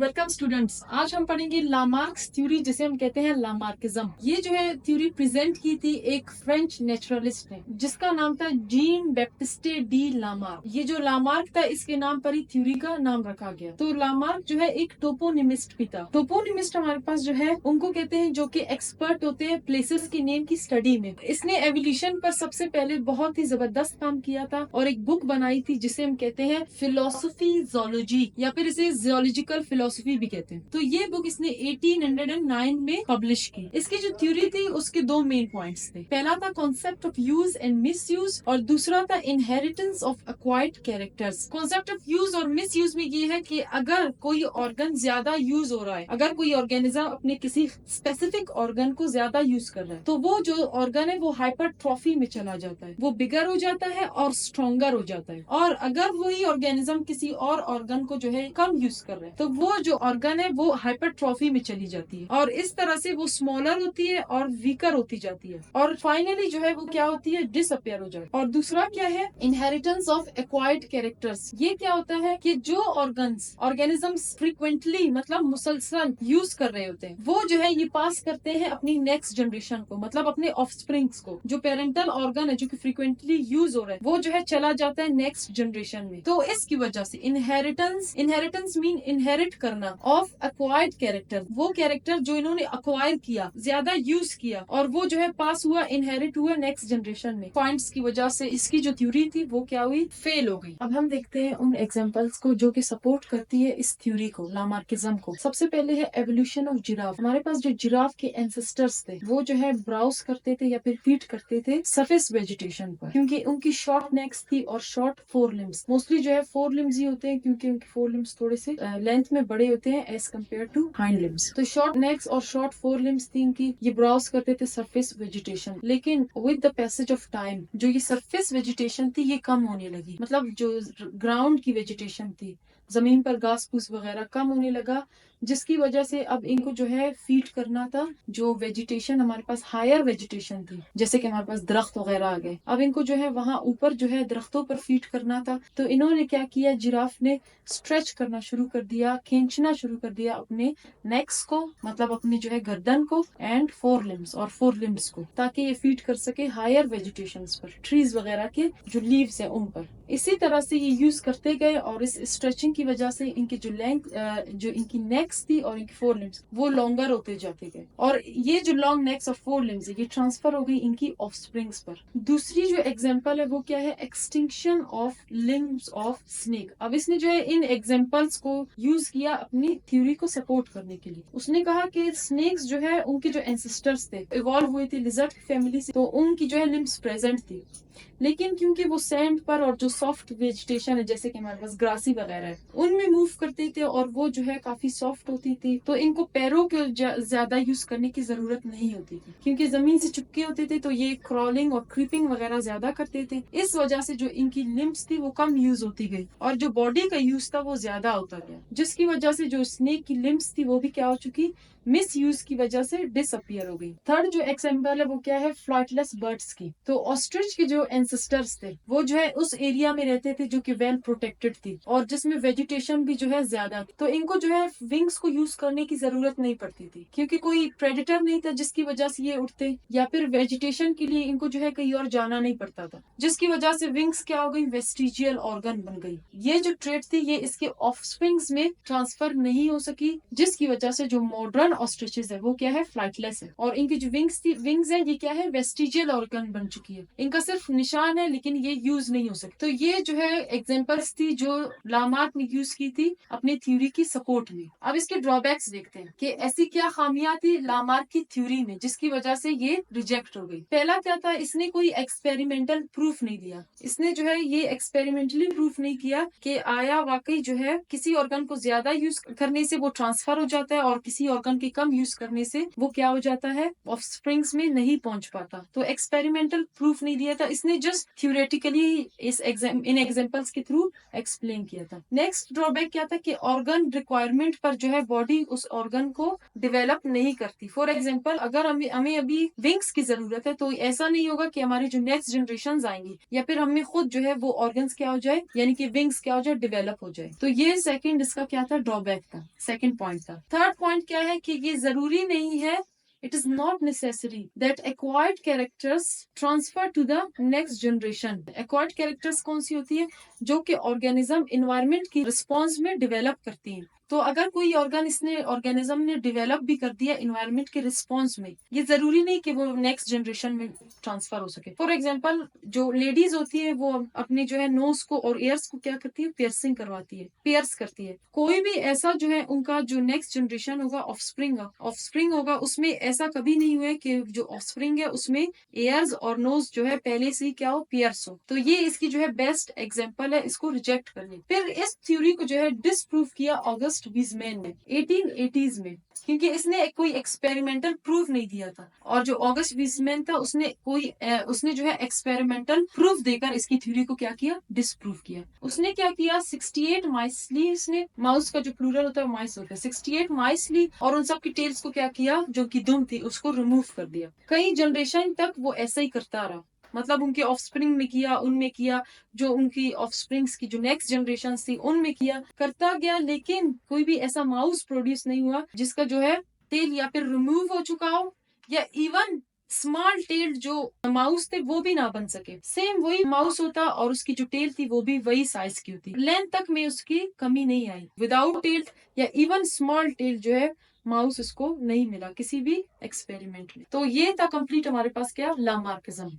Welcome students. आज हम पढ़ेंगे लामार्क्स थ्योरी, जिसे हम कहते हैं लामार्किज्म। ये जो है थ्योरी प्रेजेंट की थी एक फ्रेंच नेचुरलिस्ट ने, जिसका नाम था जीन बैप्टिस्टे डी लामार्क। ये जो लामार्क था, इसके नाम पर ही थ्योरी का नाम रखा गया। तो लामार्क जो है एक टोपोनिमिस्ट भी था। टोपोनिमिस्ट हमारे पास जो है उनको कहते हैं जो कि एक्सपर्ट होते हैं प्लेसेस के नेम की स्टडी में। इसने एवोल्यूशन पर सबसे पहले बहुत ही जबरदस्त काम किया था और एक बुक बनाई थी जिसे हम कहते हैं फिलोसफी जोलॉजी, या फिर इसे जियोलॉजिकल फिलोसफी भी कहते हैं। तो ये बुक इसने 1809 में पब्लिश की। इसकी जो थ्योरी थी उसके दो मेन पॉइंट्स थे। पहला था concept of use and miss use, और दूसरा था inheritance of acquired characters. Concept of use और मिस यूज में ये है कि अगर कोई ऑर्गन ज्यादा यूज हो रहा है, अगर कोई ऑर्गेनिज्म अपने किसी स्पेसिफिक ऑर्गन को ज्यादा यूज कर रहा है, तो वो जो ऑर्गन है वो हाइपरट्रॉफी में चला जाता है, वो बिगर हो जाता है और स्ट्रॉन्गर हो जाता है। और अगर वही ऑर्गेनिज्म किसी और ऑर्गन को जो है कम यूज कर रहे हैं, तो वो जो ऑर्गन है वो हाइपरट्रॉफी में चली जाती है, और इस तरह से वो स्मॉलर होती है और वीकर होती जाती है, और फाइनली जो है वो क्या होती है, डिसअपियर हो जाती है। और दूसरा क्या है, इनहेरिटेंस ऑफ एक्वायर्ड कैरेक्टर्स। ये क्या होता है कि जो ऑर्गेनिजम्स फ्रीक्वेंटली मतलब मुसलसल यूज कर रहे होते हैं, वो जो है ये पास करते हैं अपनी नेक्स्ट जनरेशन को, मतलब अपने ऑफस्प्रिंग्स को। जो पेरेंटल ऑर्गन है जो कि फ्रीक्वेंटली यूज हो रहा है, वो जो है चला जाता है नेक्स्ट जनरेशन में। तो इसकी वजह से इनहेरिटेंस मीन इनहेरिट करना ऑफ एक्वायर्ड कैरेक्टर, वो कैरेक्टर जो इन्होंने अक्वायर किया, ज्यादा यूज किया, और वो जो है पास हुआ, इनहेरिट हुआ नेक्स्ट जनरेशन में। पॉइंट्स की वजह से इसकी जो थ्योरी थी वो क्या हुई, फेल हो गई। अब हम देखते हैं उन एग्जांपल्स को जो कि सपोर्ट करती है इस थ्योरी को, लामार्किज्म को। सबसे पहले है एवोल्यूशन ऑफ जिराफ। हमारे पास जो जिराफ के एंसेस्टर्स थे, वो जो है ब्राउज करते थे या फिर फीड करते थे सरफेस वेजिटेशन पर, क्योंकि उनकी शॉर्ट नेक्स थी और शॉर्ट फोर लिम्स। मोस्टली जो है फोर लिम्स ही होते हैं, क्योंकि उनके फोर लिम्स थोड़े से लेंथ में बड़े होते हैं as compare to hind limbs. तो शॉर्ट नेक्स और शॉर्ट फोर लिम्स थी इनकी। ये ब्राउज करते थे सरफेस वेजिटेशन, लेकिन with the passage of time जो ये सरफेस वेजिटेशन थी ये कम होने लगी। मतलब जो ग्राउंड की वेजिटेशन थी, जमीन पर घास फूस वगैरह कम होने लगा, जिसकी वजह से अब इनको जो है फीड करना था जो वेजिटेशन हमारे पास हायर वेजिटेशन थी, जैसे कि हमारे पास दरख्त वगैरह आ गए, अब इनको जो है वहां ऊपर जो है दरख्तों पर फीड करना था। तो इन्होंने क्या किया, जिराफ ने स्ट्रेच करना शुरू कर दिया, खींचना शुरू कर दिया अपने नेक्स को, मतलब अपनी जो है गर्दन को, एंड फोर लिम्स और फोर लिम्स को, ताकि ये फीड कर सके हायर वेजिटेशन पर, ट्रीज वगैरह के जो लीव्स है उन पर। इसी तरह से ये यूज करते गए, और इस स्ट्रेचिंग की वजह से इनकी जो लेंथ, जो इनकी नेक्स थी और इनकी फोर लिम्स, वो लॉन्गर होते जाते गए, और ये जो लॉन्ग नेक्स और फोर लिम्स है ये ट्रांसफर हो गई इनकी ऑफस्प्रिंग्स पर। दूसरी जो एग्जांपल है वो क्या है, extinction of limbs of snake. अब इसने जो है इन एग्जांपल्स को यूज किया अपनी थ्योरी को सपोर्ट करने के लिए। उसने कहा कि स्नेक्स जो है उनके जो एंसेस्टर्स थे, इवॉल्व हुए थे लिजर्ड फैमिली से, तो उनकी जो है लिम्स प्रेजेंट थी, लेकिन क्योंकि वो सैंड पर और जो सॉफ्ट वेजिटेशन है जैसे कि हमारे पास ग्रासी वगैरह है उनमें मूव करते थे, और वो जो है काफी सॉफ्ट होती थी, तो इनको पैरों के ज्यादा यूज करने की जरूरत नहीं होती थी, क्योंकि जमीन से चिपके होते थे, तो ये क्रॉलिंग और क्रीपिंग वगैरह ज्यादा करते थे। इस वजह से जो इनकी लिम्स थी वो कम यूज होती गई, और जो बॉडी का यूज था वो ज्यादा होता गया, जिसकी वजह से जो स्नेक की लिम्स थी वो भी क्या हो चुकी, मिस यूज की वजह से डिसअपियर हो गई। थर्ड जो एग्जांपल है वो क्या है, फ्लाइटलेस बर्ड्स की। तो ऑस्ट्रिच के जो एंसेस्टर्स थे वो जो है उस एरिया में रहते थे जो कि वेल प्रोटेक्टेड थी, और जिसमें वेजिटेशन भी जो है ज्यादा थी, तो इनको जो है विंग्स को यूज करने की जरूरत नहीं पड़ती थी, क्योंकि कोई प्रेडेटर नहीं था जिसकी वजह से ये उड़ते, या फिर वेजिटेशन के लिए इनको जो है कहीं और जाना नहीं पड़ता था, जिसकी वजह से विंग्स क्या हो गई, वेस्टिजियल ऑर्गन बन गई। ये जो ट्रेड थी ये इसके ऑफस्प्रिंग्स में ट्रांसफर नहीं हो सकी, जिसकी वजह से जो मॉडर्न ऑस्ट्रिचेस है वो क्या है, फ्लाइटलेस है, और इनकी जो विंग्स है ये क्या है, वेस्टिजियल ऑर्गन बन चुकी है। इनका सिर्फ निशान है लेकिन ये यूज नहीं हो सकती। तो ये जो है एग्जांपल्स थी जो लामार्क ने यूज की थी अपनी थ्योरी की सपोर्ट में। अब इसके ड्रॉबैक्स देखते हैं कि ऐसी क्या खामियां थी लामार्क की थ्योरी में जिसकी वजह से ये रिजेक्ट हो गई। पहला क्या था, इसने कोई एक्सपेरिमेंटल प्रूफ नहीं दिया। इसने जो है ये एक्सपेरिमेंटली प्रूफ नहीं किया कि आया वाकई जो है किसी ऑर्गन को ज्यादा यूज करने से वो ट्रांसफर हो जाता है, और किसी ऑर्गन के कम यूज करने से वो क्या हो जाता है, ऑफस्प्रिंग्स में नहीं पहुंच पाता। तो एक्सपेरिमेंटल प्रूफ नहीं दिया था इसने, जस्ट थ्योरेटिकली इस इन एग्जांपल्स के थ्रू एक्सप्लेन किया था। नेक्स्ट ड्रॉबैक क्या था कि ऑर्गन रिक्वायरमेंट पर जो है बॉडी उस ऑर्गन को डेवलप नहीं करती। फॉर एग्जाम्पल अगर हमें अभी विंग्स की जरूरत है, तो ऐसा नहीं होगा कि हमारी जो नेक्स्ट जनरेशन आएंगी या फिर हमें खुद जो है वो ऑर्गन्स क्या हो जाए, यानी कि विंग्स क्या हो जाए, डेवलप हो जाए। तो ये सेकंड इसका क्या था, ड्रॉबैक था, सेकंड पॉइंट था। थर्ड पॉइंट क्या है कि ये जरूरी नहीं है, it is not necessary that acquired characters transfer to the next generation. acquired characters कौन सी होती है, जो कि ऑर्गेनिज्म इन्वायरमेंट की रिस्पॉन्स में डेवलप करती है। तो अगर कोई ऑर्गेनिज्म ने डेवलप भी कर दिया इन्वायरमेंट के रिस्पॉन्स में, ये जरूरी नहीं कि वो नेक्स्ट जनरेशन में ट्रांसफर हो सके। फॉर एग्जाम्पल जो लेडीज होती है वो अपने जो है नोज को और ईयर्स को क्या करती है, पियर्सिंग करवाती है, पियर्स करती है। कोई भी ऐसा जो है उनका जो नेक्स्ट जनरेशन होगा, ऑफस्प्रिंग होगा, उसमें ऐसा कभी नहीं हुआ कि जो ऑफस्प्रिंग है उसमें ईयर्स और नोज जो है पहले से ही क्या हो, पियर्स हो। तो ये इसकी जो है बेस्ट एग्जाम्पल है, इसको रिजेक्ट करने। फिर इस थ्योरी को जो है डिसप्रूव किया ऑगस्ट विजमैन ने 1880s में, क्योंकि इसने कोई एक्सपेरिमेंटल प्रूफ नहीं दिया था। और जो ऑगस्ट विजमैन था उसने जो है एक्सपेरिमेंटल प्रूफ देकर इसकी थ्योरी को क्या किया, डिसप्रूव किया। उसने क्या किया, 68 माइस ली, इसने माउस का जो प्लूरल होता है माइस होता है, 68 माइस ली और उन सब की टेल्स को क्या किया, जो की दुम थी उसको रिमूव कर दिया। कई जनरेशन तक वो ऐसा ही करता रहा, मतलब उनके ऑफस्प्रिंग में किया, उनमें किया, जो उनकी ऑफस्प्रिंग्स की जो नेक्स्ट जनरेशन थी उनमें किया, करता गया, लेकिन कोई भी ऐसा माउस प्रोड्यूस नहीं हुआ जिसका जो है टेल या फिर रिमूव हो चुका हो, या इवन स्मॉल टेल जो माउस थे वो भी ना बन सके। सेम वही माउस होता और उसकी जो टेल थी वो भी वही साइज की होती, लेंथ तक में उसकी कमी नहीं आई। विदाउट टेल या इवन स्मॉल टेल जो है माउस उसको नहीं मिला किसी भी एक्सपेरिमेंट में। तो ये था कंप्लीट हमारे पास क्या, लामार्किज्म।